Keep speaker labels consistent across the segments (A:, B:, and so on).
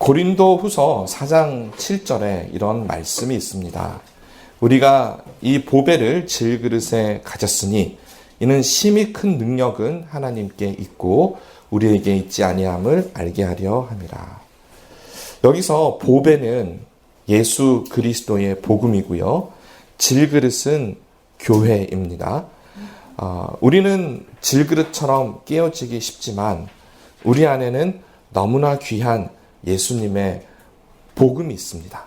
A: 고린도후서 4장 7절에 이런 말씀이 있습니다. 우리가 이 보배를 질그릇에 가졌으니 이는 심히 큰 능력은 하나님께 있고 우리에게 있지 아니함을 알게 하려 함이라. 여기서 보배는 예수 그리스도의 복음이고요. 질그릇은 교회입니다. 우리는 질그릇처럼 깨어지기 쉽지만 우리 안에는 너무나 귀한 예수님의 복음이 있습니다.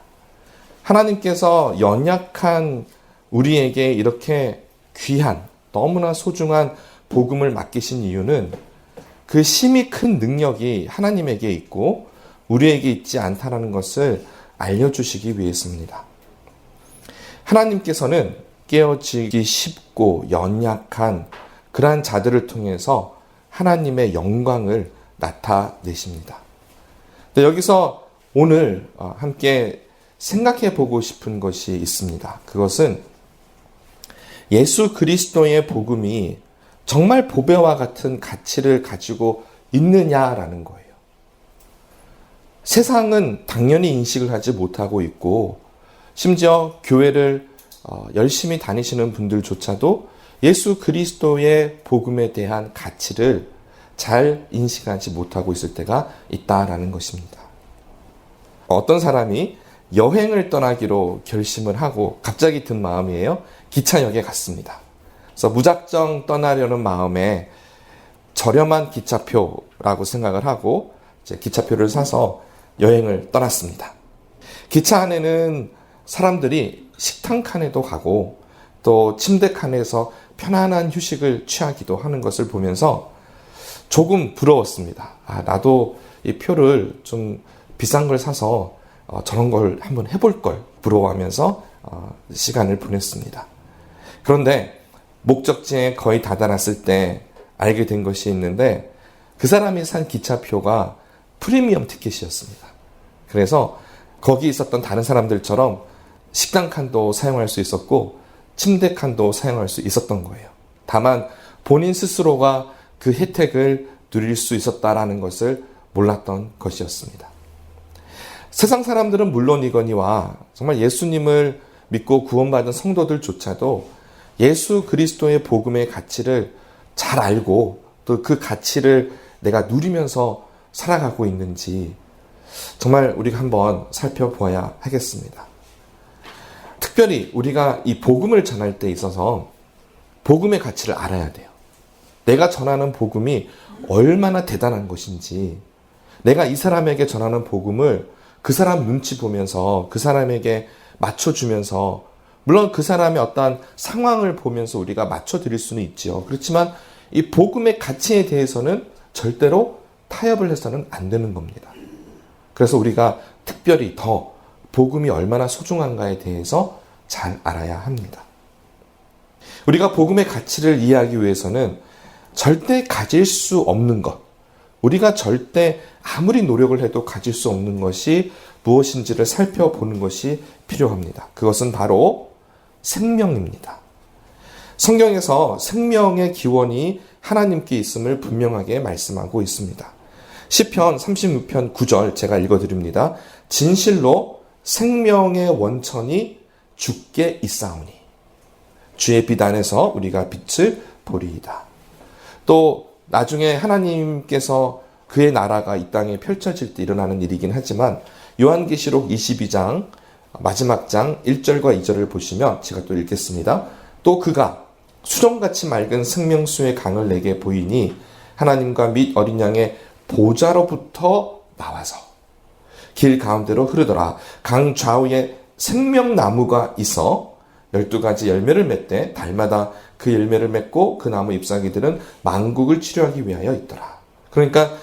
A: 하나님께서 연약한 우리에게 이렇게 귀한, 너무나 소중한 복음을 맡기신 이유는 그 심히 큰 능력이 하나님에게 있고 우리에게 있지 않다는 것을 알려주시기 위해서입니다. 하나님께서는 깨어지기 쉽고 연약한 그러한 자들을 통해서 하나님의 영광을 나타내십니다. 여기서 오늘 함께 생각해 보고 싶은 것이 있습니다. 그것은 예수 그리스도의 복음이 정말 보배와 같은 가치를 가지고 있느냐라는 거예요. 세상은 당연히 인식을 하지 못하고 있고 심지어 교회를 열심히 다니시는 분들조차도 예수 그리스도의 복음에 대한 가치를 잘 인식하지 못하고 있을 때가 있다라는 것입니다. 어떤 사람이 여행을 떠나기로 결심을 하고 갑자기 든 마음이에요. 기차역에 갔습니다. 그래서 무작정 떠나려는 마음에 저렴한 기차표라고 생각을 하고 이제 기차표를 사서 여행을 떠났습니다. 기차 안에는 사람들이 식당 칸에도 가고 또 침대 칸에서 편안한 휴식을 취하기도 하는 것을 보면서 조금 부러웠습니다. 나도 이 표를 좀 비싼 걸 사서 저런 걸 한번 해볼 걸 부러워하면서 시간을 보냈습니다. 그런데 목적지에 거의 다다랐을 때 알게 된 것이 있는데 그 사람이 산 기차표가 프리미엄 티켓이었습니다. 그래서 거기 있었던 다른 사람들처럼 식당 칸도 사용할 수 있었고 침대 칸도 사용할 수 있었던 거예요. 다만 본인 스스로가 그 혜택을 누릴 수 있었다라는 것을 몰랐던 것이었습니다. 세상 사람들은 물론이거니와 정말 예수님을 믿고 구원받은 성도들조차도 예수 그리스도의 복음의 가치를 잘 알고 또 그 가치를 내가 누리면서 살아가고 있는지 정말 우리가 한번 살펴보아야 하겠습니다. 특별히 우리가 이 복음을 전할 때 있어서 복음의 가치를 알아야 돼요. 내가 전하는 복음이 얼마나 대단한 것인지, 내가 이 사람에게 전하는 복음을 그 사람 눈치 보면서 그 사람에게 맞춰주면서, 물론 그 사람의 어떠한 상황을 보면서 우리가 맞춰드릴 수는 있죠. 그렇지만 이 복음의 가치에 대해서는 절대로 타협을 해서는 안 되는 겁니다. 그래서 우리가 특별히 더 복음이 얼마나 소중한가에 대해서 잘 알아야 합니다. 우리가 복음의 가치를 이해하기 위해서는 절대 가질 수 없는 것, 우리가 절대 아무리 노력을 해도 가질 수 없는 것이 무엇인지를 살펴보는 것이 필요합니다. 그것은 바로 생명입니다. 성경에서 생명의 기원이 하나님께 있음을 분명하게 말씀하고 있습니다. 시편 36편 9절 제가 읽어드립니다. 진실로 생명의 원천이 주께 있사오니 주의 빛 안에서 우리가 빛을 보리이다. 또 나중에 하나님께서 그의 나라가 이 땅에 펼쳐질 때 일어나는 일이긴 하지만 요한계시록 22장 마지막 장 1절과 2절을 보시면 제가 또 읽겠습니다. 또 그가 수정같이 맑은 생명수의 강을 내게 보이니 하나님과 및 어린 양의 보좌로부터 나와서 길 가운데로 흐르더라. 강 좌우에 생명나무가 있어 12가지 열매를 맺되 달마다 그 열매를 맺고 그 나무 잎사귀들은 만국을 치료하기 위하여 있더라. 그러니까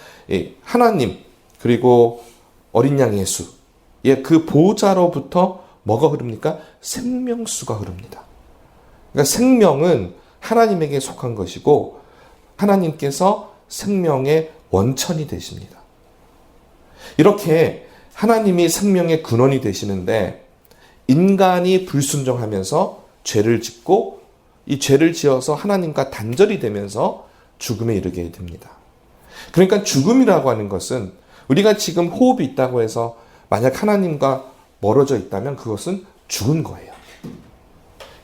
A: 하나님 그리고 어린 양 예수의 그 보좌로부터 뭐가 흐릅니까? 생명수가 흐릅니다. 그러니까 생명은 하나님에게 속한 것이고 하나님께서 생명의 원천이 되십니다. 이렇게 하나님이 생명의 근원이 되시는데 인간이 불순종하면서 죄를 짓고 이 죄를 지어서 하나님과 단절이 되면서 죽음에 이르게 됩니다. 그러니까 죽음이라고 하는 것은 우리가 지금 호흡이 있다고 해서 만약 하나님과 멀어져 있다면 그것은 죽은 거예요.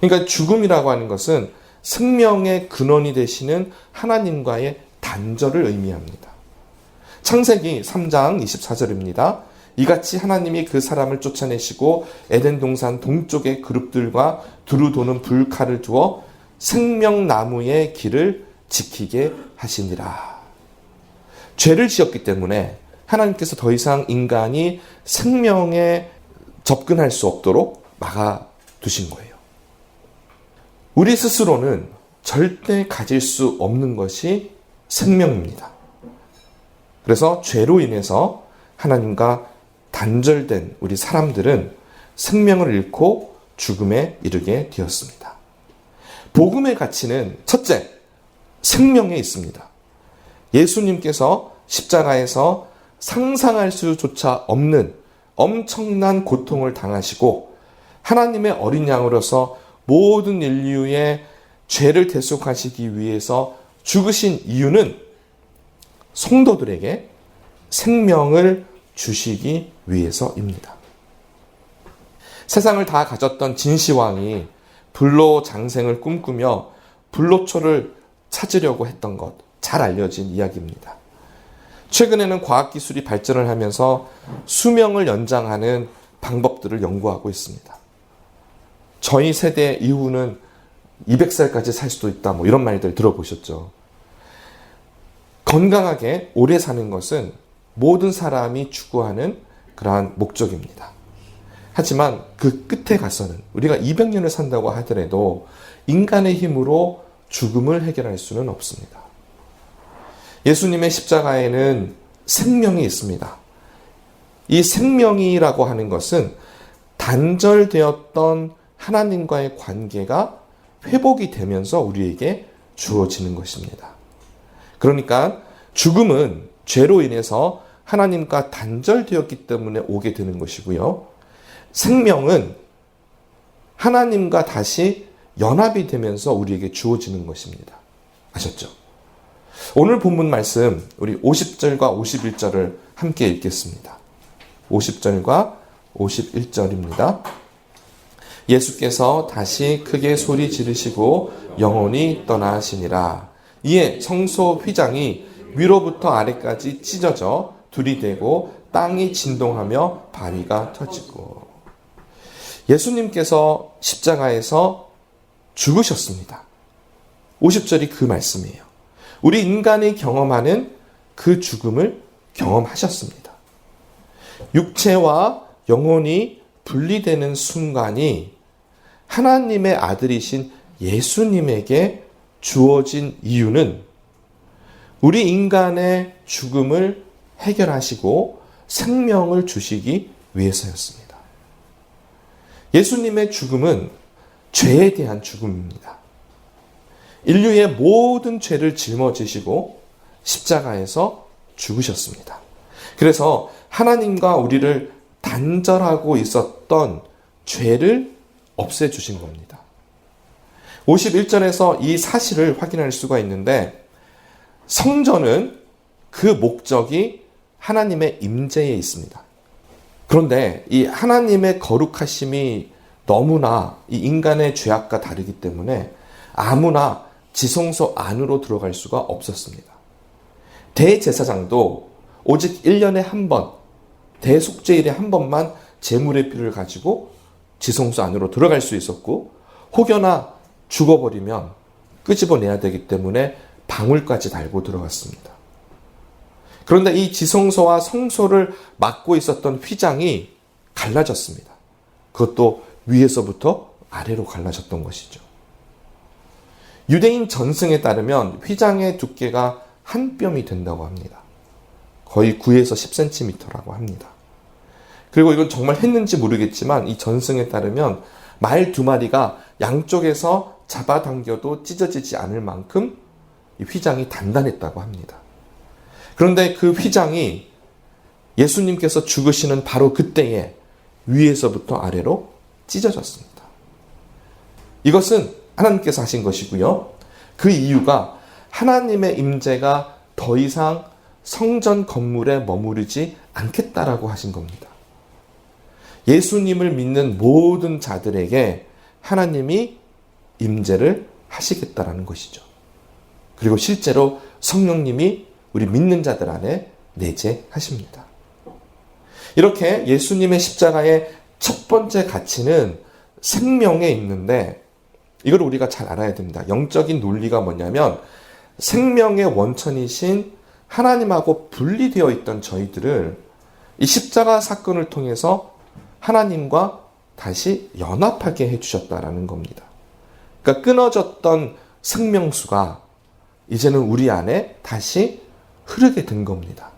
A: 그러니까 죽음이라고 하는 것은 생명의 근원이 되시는 하나님과의 단절을 의미합니다. 창세기 3장 24절입니다. 이같이 하나님이 그 사람을 쫓아내시고 에덴 동산 동쪽의 그룹들과 두루 도는 불칼을 두어 생명나무의 길을 지키게 하시니라. 죄를 지었기 때문에 하나님께서 더 이상 인간이 생명에 접근할 수 없도록 막아두신 거예요. 우리 스스로는 절대 가질 수 없는 것이 생명입니다. 그래서 죄로 인해서 하나님과 단절된 우리 사람들은 생명을 잃고 죽음에 이르게 되었습니다. 복음의 가치는 첫째, 생명에 있습니다. 예수님께서 십자가에서 상상할 수조차 없는 엄청난 고통을 당하시고 하나님의 어린 양으로서 모든 인류의 죄를 대속하시기 위해서 죽으신 이유는 성도들에게 생명을 주시기 위해서입니다. 세상을 다 가졌던 진시황이 불로장생을 꿈꾸며 불로초를 찾으려고 했던 것, 잘 알려진 이야기입니다. 최근에는 과학기술이 발전을 하면서 수명을 연장하는 방법들을 연구하고 있습니다. 저희 세대 이후는 200살까지 살 수도 있다, 이런 말들 들어보셨죠. 건강하게 오래 사는 것은 모든 사람이 추구하는 그러한 목적입니다. 하지만 그 끝에 가서는 우리가 200년을 산다고 하더라도 인간의 힘으로 죽음을 해결할 수는 없습니다. 예수님의 십자가에는 생명이 있습니다. 이 생명이라고 하는 것은 단절되었던 하나님과의 관계가 회복이 되면서 우리에게 주어지는 것입니다. 그러니까 죽음은 죄로 인해서 하나님과 단절되었기 때문에 오게 되는 것이고요. 생명은 하나님과 다시 연합이 되면서 우리에게 주어지는 것입니다. 아셨죠? 오늘 본문 말씀 우리 50절과 51절을 함께 읽겠습니다. 50절과 51절입니다. 예수께서 다시 크게 소리 지르시고 영혼이 떠나시니라. 이에 성소 휘장이 위로부터 아래까지 찢어져 들이대고 땅이 진동하며 바위가 터지고. 예수님께서 십자가에서 죽으셨습니다. 50절이 그 말씀이에요. 우리 인간이 경험하는 그 죽음을 경험하셨습니다. 육체와 영혼이 분리되는 순간이 하나님의 아들이신 예수님에게 주어진 이유는 우리 인간의 죽음을 해결하시고 생명을 주시기 위해서였습니다. 예수님의 죽음은 죄에 대한 죽음입니다. 인류의 모든 죄를 짊어지시고 십자가에서 죽으셨습니다. 그래서 하나님과 우리를 단절하고 있었던 죄를 없애주신 겁니다. 51절에서 이 사실을 확인할 수가 있는데 성전은 그 목적이 하나님의 임재에 있습니다. 그런데 이 하나님의 거룩하심이 너무나 이 인간의 죄악과 다르기 때문에 아무나 지성소 안으로 들어갈 수가 없었습니다. 대제사장도 오직 1년에 한 번, 대속죄일에 한 번만 제물의 피를 가지고 지성소 안으로 들어갈 수 있었고 혹여나 죽어버리면 끄집어내야 되기 때문에 방울까지 달고 들어갔습니다. 그런데 이 지성소와 성소를 막고 있었던 휘장이 갈라졌습니다. 그것도 위에서부터 아래로 갈라졌던 것이죠. 유대인 전승에 따르면 휘장의 두께가 한 뼘이 된다고 합니다. 거의 9에서 10cm라고 합니다. 그리고 이건 정말 했는지 모르겠지만 이 전승에 따르면 말 2마리가 양쪽에서 잡아당겨도 찢어지지 않을 만큼 이 휘장이 단단했다고 합니다. 그런데 그 휘장이 예수님께서 죽으시는 바로 그때에 위에서부터 아래로 찢어졌습니다. 이것은 하나님께서 하신 것이고요. 그 이유가 하나님의 임재가 더 이상 성전 건물에 머무르지 않겠다라고 하신 겁니다. 예수님을 믿는 모든 자들에게 하나님이 임재를 하시겠다라는 것이죠. 그리고 실제로 성령님이 우리 믿는 자들 안에 내재하십니다. 이렇게 예수님의 십자가의 첫 번째 가치는 생명에 있는데, 이걸 우리가 잘 알아야 됩니다. 영적인 논리가 뭐냐면, 생명의 원천이신 하나님하고 분리되어 있던 저희들을 이 십자가 사건을 통해서 하나님과 다시 연합하게 해주셨다라는 겁니다. 그러니까 끊어졌던 생명수가 이제는 우리 안에 다시 흐르게 된 겁니다.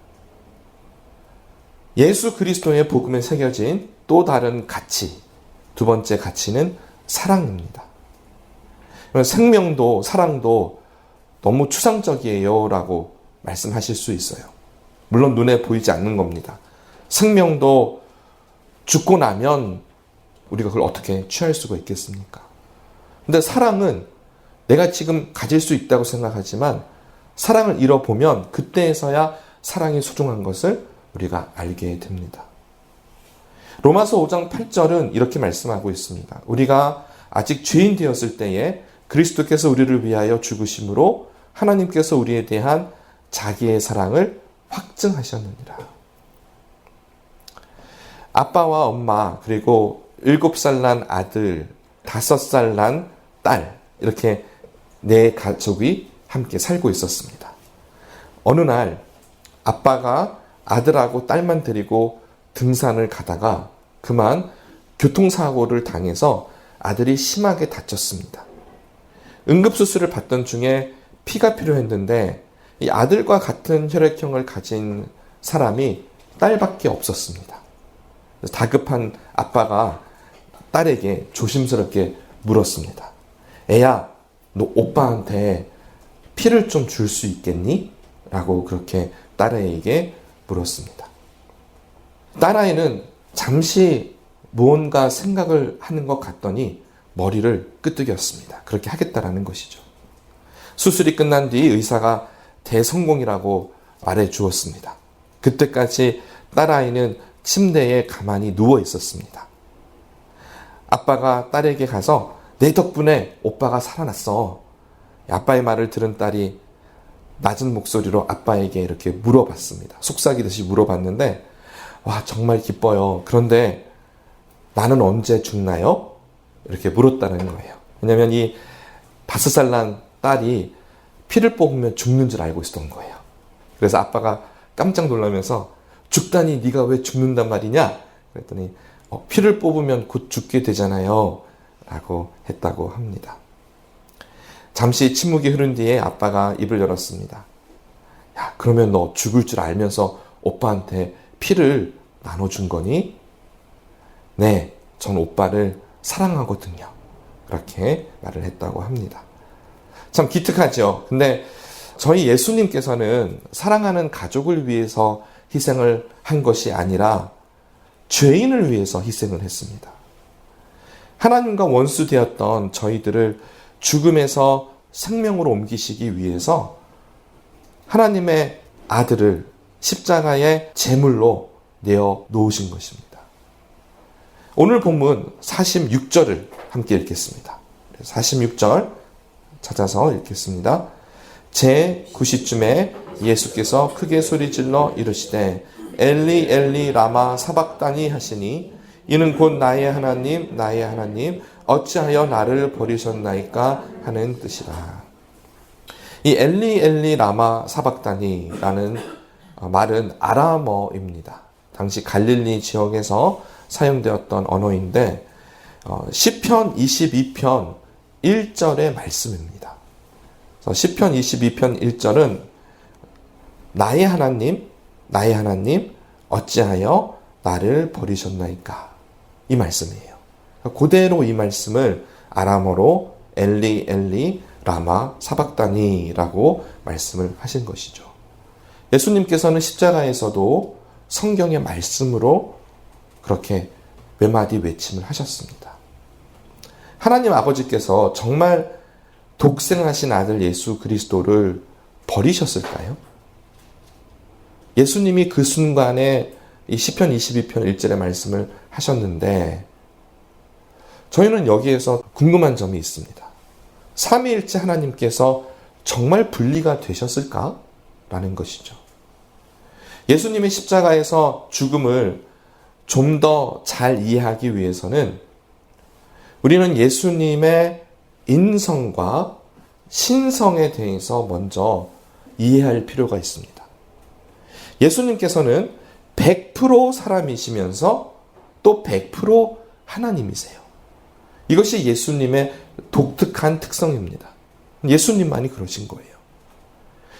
A: 예수 그리스도의 복음에 새겨진 또 다른 가치, 두 번째 가치는 사랑입니다. 생명도 사랑도 너무 추상적이에요 라고 말씀하실 수 있어요. 물론 눈에 보이지 않는 겁니다. 생명도 죽고 나면 우리가 그걸 어떻게 취할 수가 있겠습니까? 근데 사랑은 내가 지금 가질 수 있다고 생각하지만 사랑을 잃어보면 그때에서야 사랑이 소중한 것을 우리가 알게 됩니다. 로마서 5장 8절은 이렇게 말씀하고 있습니다. 우리가 아직 죄인 되었을 때에 그리스도께서 우리를 위하여 죽으심으로 하나님께서 우리에 대한 자기의 사랑을 확증하셨느니라. 아빠와 엄마, 그리고 7살 난 아들, 5살 난 딸, 이렇게 네 가족이 함께 살고 있었습니다. 어느 날 아빠가 아들하고 딸만 데리고 등산을 가다가 그만 교통사고를 당해서 아들이 심하게 다쳤습니다. 응급수술을 받던 중에 피가 필요했는데 이 아들과 같은 혈액형을 가진 사람이 딸밖에 없었습니다. 다급한 아빠가 딸에게 조심스럽게 물었습니다. 애야, 너 오빠한테 피를 좀 줄 수 있겠니? 라고 그렇게 딸아이에게 물었습니다. 딸아이는 잠시 무언가 생각을 하는 것 같더니 머리를 끄덕였습니다. 그렇게 하겠다라는 것이죠. 수술이 끝난 뒤 의사가 대성공이라고 말해 주었습니다. 그때까지 딸아이는 침대에 가만히 누워 있었습니다. 아빠가 딸에게 가서 내 덕분에 오빠가 살아났어. 아빠의 말을 들은 딸이 낮은 목소리로 아빠에게 이렇게 물어봤습니다. 속삭이듯이 물어봤는데, 와, 정말 기뻐요. 그런데 나는 언제 죽나요? 이렇게 물었다는 거예요. 왜냐하면 이 5살 난 딸이 피를 뽑으면 죽는 줄 알고 있었던 거예요. 그래서 아빠가 깜짝 놀라면서 죽다니 네가 왜 죽는단 말이냐? 그랬더니 피를 뽑으면 곧 죽게 되잖아요. 라고 했다고 합니다. 잠시 침묵이 흐른 뒤에 아빠가 입을 열었습니다. 야, 그러면 너 죽을 줄 알면서 오빠한테 피를 나눠준 거니? 네, 전 오빠를 사랑하거든요. 그렇게 말을 했다고 합니다. 참 기특하죠. 근데 저희 예수님께서는 사랑하는 가족을 위해서 희생을 한 것이 아니라 죄인을 위해서 희생을 했습니다. 하나님과 원수되었던 저희들을 죽음에서 생명으로 옮기시기 위해서 하나님의 아들을 십자가의 제물로 내어 놓으신 것입니다. 오늘 본문 46절을 함께 읽겠습니다. 46절 찾아서 읽겠습니다. 제 9시쯤에 예수께서 크게 소리질러 이르시되 엘리 엘리 라마 사박다니 하시니 이는 곧 나의 하나님 나의 하나님 어찌하여 나를 버리셨나이까 하는 뜻이라. 이 엘리 엘리 라마 사박다니라는 말은 아람어입니다. 당시 갈릴리 지역에서 사용되었던 언어인데 시편 22편 1절의 말씀입니다. 시편 22편 1절은 나의 하나님 어찌하여 나를 버리셨나이까 이 말씀이에요. 그대로 이 말씀을 아람어로 엘리 엘리 라마 사박다니라고 말씀을 하신 것이죠. 예수님께서는 십자가에서도 성경의 말씀으로 그렇게 몇 마디 외침을 하셨습니다. 하나님 아버지께서 정말 독생하신 아들 예수 그리스도를 버리셨을까요? 예수님이 그 순간에 이 시편 22편 1절의 말씀을 하셨는데 저희는 여기에서 궁금한 점이 있습니다. 삼위일체 하나님께서 정말 분리가 되셨을까? 라는 것이죠. 예수님의 십자가에서 죽음을 좀 더 잘 이해하기 위해서는 우리는 예수님의 인성과 신성에 대해서 먼저 이해할 필요가 있습니다. 예수님께서는 100% 사람이시면서 또 100% 하나님이세요. 이것이 예수님의 독특한 특성입니다. 예수님만이 그러신 거예요.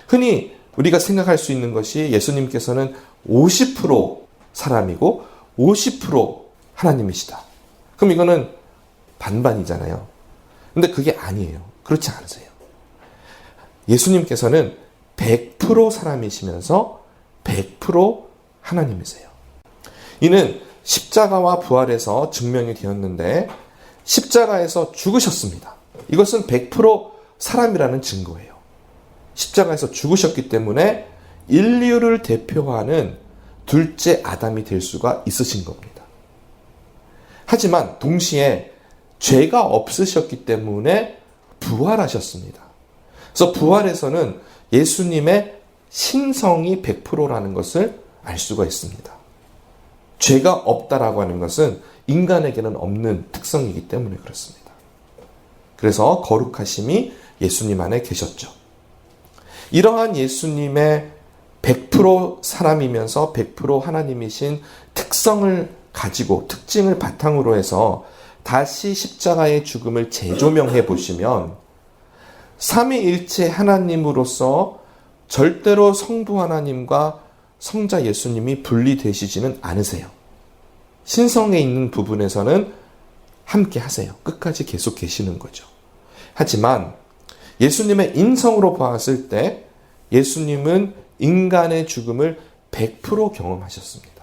A: 흔히 우리가 생각할 수 있는 것이 예수님께서는 50% 사람이고 50% 하나님이시다. 그럼 이거는 반반이잖아요. 근데 그게 아니에요. 그렇지 않으세요. 예수님께서는 100% 사람이시면서 100% 하나님이세요. 이는 십자가와 부활에서 증명이 되었는데 십자가에서 죽으셨습니다. 이것은 100% 사람이라는 증거예요. 십자가에서 죽으셨기 때문에 인류를 대표하는 둘째 아담이 될 수가 있으신 겁니다. 하지만 동시에 죄가 없으셨기 때문에 부활하셨습니다. 그래서 부활에서는 예수님의 신성이 100%라는 것을 알 수가 있습니다. 죄가 없다라고 하는 것은 인간에게는 없는 특성이기 때문에 그렇습니다. 그래서 거룩하심이 예수님 안에 계셨죠. 이러한 예수님의 100% 사람이면서 100% 하나님이신 특성을 가지고 특징을 바탕으로 해서 다시 십자가의 죽음을 재조명해 보시면 삼위일체 하나님으로서 절대로 성부 하나님과 성자 예수님이 분리되시지는 않으세요. 신성에 있는 부분에서는 함께 하세요. 끝까지 계속 계시는 거죠. 하지만 예수님의 인성으로 보았을 때 예수님은 인간의 죽음을 100% 경험하셨습니다.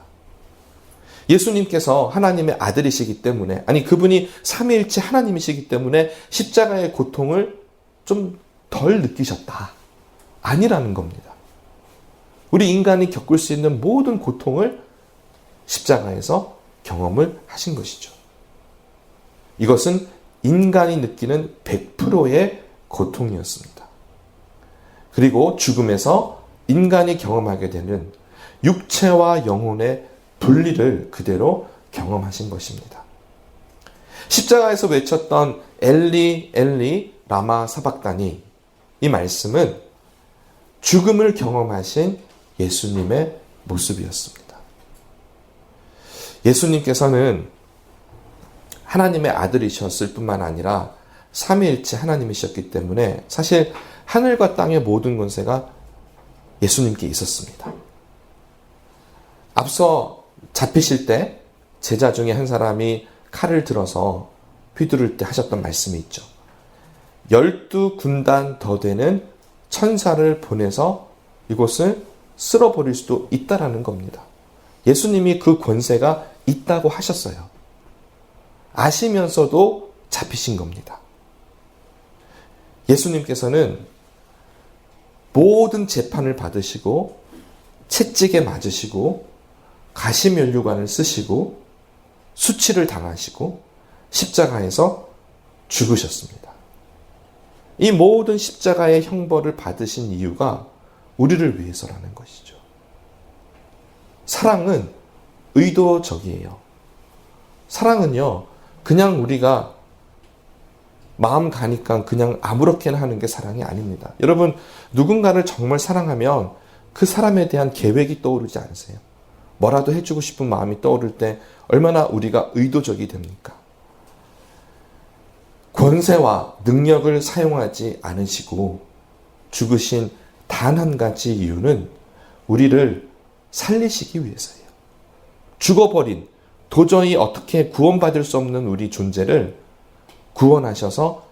A: 예수님께서 하나님의 아들이시기 때문에, 아니 그분이 삼위일체 하나님이시기 때문에 십자가의 고통을 좀 덜 느끼셨다. 아니라는 겁니다. 우리 인간이 겪을 수 있는 모든 고통을 십자가에서 경험을 하신 것이죠. 이것은 인간이 느끼는 100%의 고통이었습니다. 그리고 죽음에서 인간이 경험하게 되는 육체와 영혼의 분리를 그대로 경험하신 것입니다. 십자가에서 외쳤던 엘리 엘리 라마 사박다니, 이 말씀은 죽음을 경험하신 예수님의 모습이었습니다. 예수님께서는 하나님의 아들이셨을 뿐만 아니라 삼위일체 하나님이셨기 때문에 사실 하늘과 땅의 모든 권세가 예수님께 있었습니다. 앞서 잡히실 때 제자 중에 한 사람이 칼을 들어서 휘두를 때 하셨던 말씀이 있죠. 12군단 더 되는 천사를 보내서 이곳을 쓸어버릴 수도 있다라는 겁니다. 예수님이 그 권세가 있다고 하셨어요. 아시면서도 잡히신 겁니다. 예수님께서는 모든 재판을 받으시고 채찍에 맞으시고 가시면류관을 쓰시고 수치를 당하시고 십자가에서 죽으셨습니다. 이 모든 십자가의 형벌을 받으신 이유가 우리를 위해서라는 것이죠. 사랑은 의도적이에요. 사랑은요, 그냥 우리가 마음 가니까 그냥 아무렇게나 하는 게 사랑이 아닙니다. 여러분, 누군가를 정말 사랑하면 그 사람에 대한 계획이 떠오르지 않으세요? 뭐라도 해주고 싶은 마음이 떠오를 때 얼마나 우리가 의도적이 됩니까? 권세와 능력을 사용하지 않으시고 죽으신 단 한 가지 이유는 우리를 살리시기 위해서예요. 죽어버린, 도저히 어떻게 구원받을 수 없는 우리 존재를 구원하셔서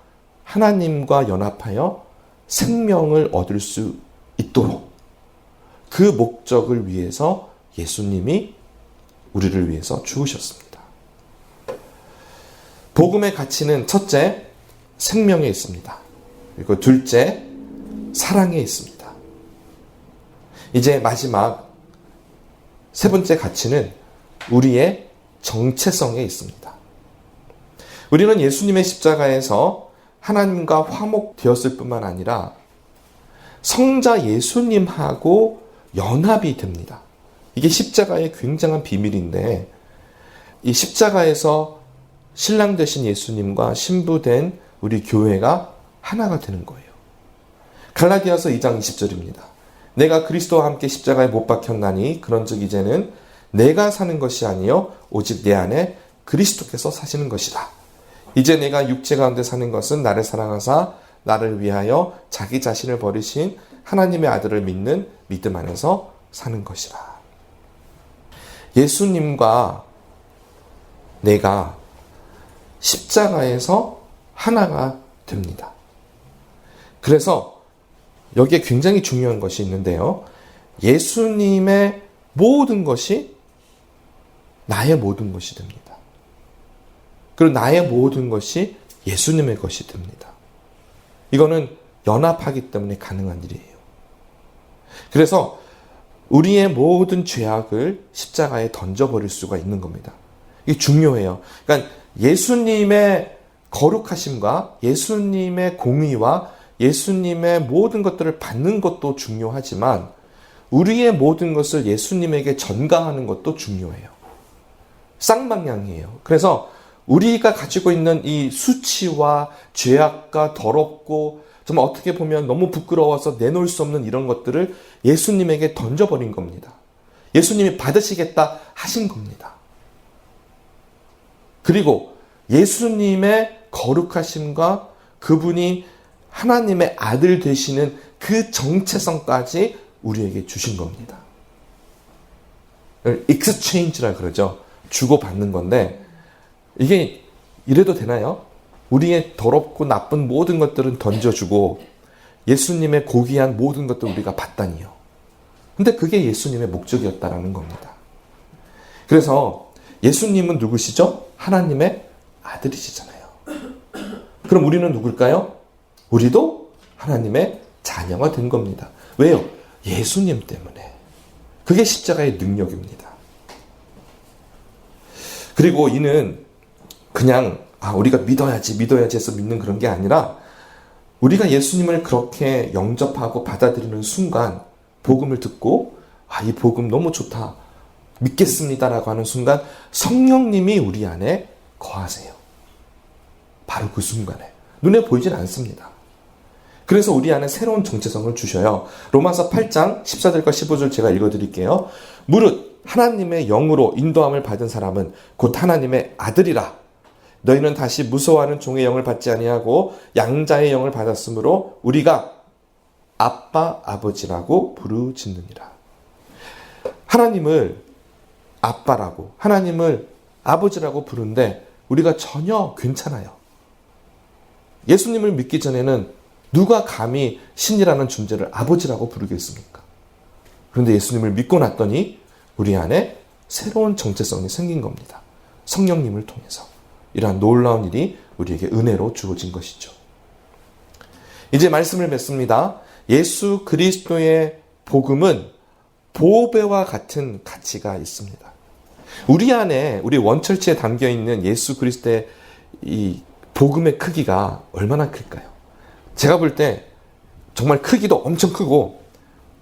A: 하나님과 연합하여 생명을 얻을 수 있도록 그 목적을 위해서 예수님이 우리를 위해서 죽으셨습니다. 복음의 가치는 첫째, 생명에 있습니다. 그리고 둘째, 사랑에 있습니다. 이제 마지막 세 번째 가치는 우리의 정체성에 있습니다. 우리는 예수님의 십자가에서 하나님과 화목되었을 뿐만 아니라 성자 예수님하고 연합이 됩니다. 이게 십자가의 굉장한 비밀인데, 이 십자가에서 신랑 되신 예수님과 신부된 우리 교회가 하나가 되는 거예요. 갈라디아서 2장 20절입니다. 내가 그리스도와 함께 십자가에 못 박혔나니 그런즉 이제는 내가 사는 것이 아니요 오직 내 안에 그리스도께서 사시는 것이다. 이제 내가 육체 가운데 사는 것은 나를 사랑하사 나를 위하여 자기 자신을 버리신 하나님의 아들을 믿는 믿음 안에서 사는 것이라. 예수님과 내가 십자가에서 하나가 됩니다. 그래서 여기에 굉장히 중요한 것이 있는데요. 예수님의 모든 것이 나의 모든 것이 됩니다. 그리고 나의 모든 것이 예수님의 것이 됩니다. 이거는 연합하기 때문에 가능한 일이에요. 그래서 우리의 모든 죄악을 십자가에 던져버릴 수가 있는 겁니다. 이게 중요해요. 그러니까 예수님의 거룩하심과 예수님의 공의와 예수님의 모든 것들을 받는 것도 중요하지만 우리의 모든 것을 예수님에게 전가하는 것도 중요해요. 쌍방향이에요. 그래서 우리가 가지고 있는 이 수치와 죄악과 더럽고 정말 어떻게 보면 너무 부끄러워서 내놓을 수 없는 이런 것들을 예수님에게 던져버린 겁니다. 예수님이 받으시겠다 하신 겁니다. 그리고 예수님의 거룩하심과 그분이 하나님의 아들 되시는 그 정체성까지 우리에게 주신 겁니다. exchange라 그러죠. 주고받는 건데 이게 이래도 되나요? 우리의 더럽고 나쁜 모든 것들은 던져주고 예수님의 고귀한 모든 것들을 우리가 받다니요. 근데 그게 예수님의 목적이었다라는 겁니다. 그래서 예수님은 누구시죠? 하나님의 아들이시잖아요. 그럼 우리는 누굴까요? 우리도 하나님의 자녀가 된 겁니다. 왜요? 예수님 때문에. 그게 십자가의 능력입니다. 그리고 이는 그냥 우리가 믿어야지 해서 믿는 그런 게 아니라 우리가 예수님을 그렇게 영접하고 받아들이는 순간 복음을 듣고 이 복음 너무 좋다. 믿겠습니다라고 하는 순간 성령님이 우리 안에 거하세요. 바로 그 순간에. 눈에 보이진 않습니다. 그래서 우리 안에 새로운 정체성을 주셔요. 로마서 8장 14절과 15절 제가 읽어드릴게요. 무릇 하나님의 영으로 인도함을 받은 사람은 곧 하나님의 아들이라. 너희는 다시 무서워하는 종의 영을 받지 아니하고 양자의 영을 받았으므로 우리가 아빠 아버지라고 부르짖느니라. 하나님을 아빠라고 하나님을 아버지라고 부르는데 우리가 전혀 괜찮아요. 예수님을 믿기 전에는 누가 감히 신이라는 존재를 아버지라고 부르겠습니까? 그런데 예수님을 믿고 났더니 우리 안에 새로운 정체성이 생긴 겁니다. 성령님을 통해서. 이러한 놀라운 일이 우리에게 은혜로 주어진 것이죠. 이제 말씀을 맺습니다. 예수 그리스도의 복음은 보배와 같은 가치가 있습니다. 우리 안에 우리 원철치에 담겨있는 예수 그리스도의 이 복음의 크기가 얼마나 클까요? 제가 볼 때 정말 크기도 엄청 크고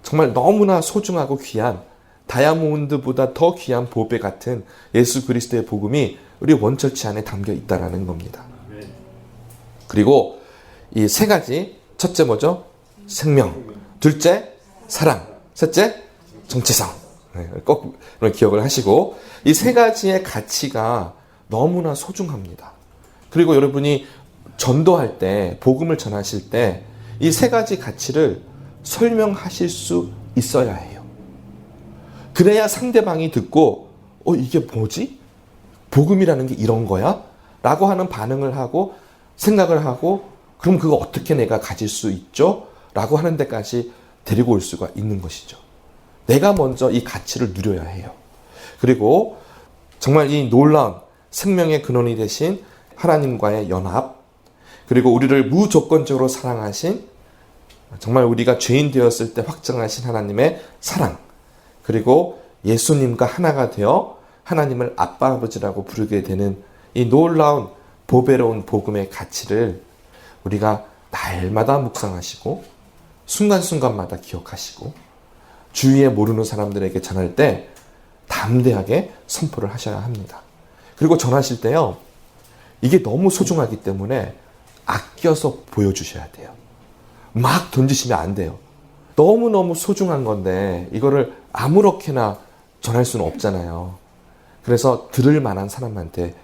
A: 정말 너무나 소중하고 귀한 다이아몬드보다 더 귀한 보배 같은 예수 그리스도의 복음이 우리 원철치 안에 담겨 있다라는 겁니다. 그리고 이 세 가지, 첫째 뭐죠? 생명. 둘째, 사랑. 셋째, 정체성. 꼭 기억을 하시고 이 세 가지의 가치가 너무나 소중합니다. 그리고 여러분이 전도할 때, 복음을 전하실 때 이 세 가지 가치를 설명하실 수 있어야 해요. 그래야 상대방이 듣고 이게 뭐지? 복음이라는 게 이런 거야? 라고 하는 반응을 하고 생각을 하고 그럼 그거 어떻게 내가 가질 수 있죠? 라고 하는 데까지 데리고 올 수가 있는 것이죠. 내가 먼저 이 가치를 누려야 해요. 그리고 정말 이 놀라운 생명의 근원이 되신 하나님과의 연합, 그리고 우리를 무조건적으로 사랑하신 정말 우리가 죄인 되었을 때 확정하신 하나님의 사랑, 그리고 예수님과 하나가 되어 하나님을 아빠 아버지라고 부르게 되는 이 놀라운 보배로운 복음의 가치를 우리가 날마다 묵상하시고 순간순간마다 기억하시고 주위에 모르는 사람들에게 전할 때 담대하게 선포를 하셔야 합니다. 그리고 전하실 때요, 이게 너무 소중하기 때문에 아껴서 보여주셔야 돼요. 막 던지시면 안 돼요. 너무너무 소중한 건데 이거를 아무렇게나 전할 수는 없잖아요. 그래서 들을 만한 사람한테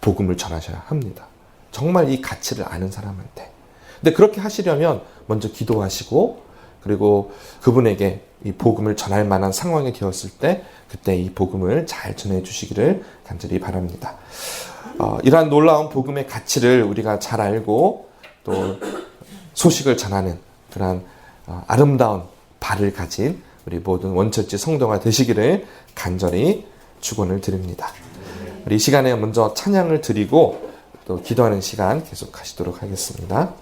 A: 복음을 전하셔야 합니다. 정말 이 가치를 아는 사람한테. 근데 그렇게 하시려면 먼저 기도하시고, 그리고 그분에게 이 복음을 전할 만한 상황이 되었을 때 그때 이 복음을 잘 전해 주시기를 간절히 바랍니다. 이러한 놀라운 복음의 가치를 우리가 잘 알고 또 소식을 전하는 그러한 아름다운 발을 가진 우리 모든 원처치 성도가 되시기를 간절히 축원을 드립니다. 우리 이 시간에 먼저 찬양을 드리고 또 기도하는 시간 계속 하시도록 하겠습니다.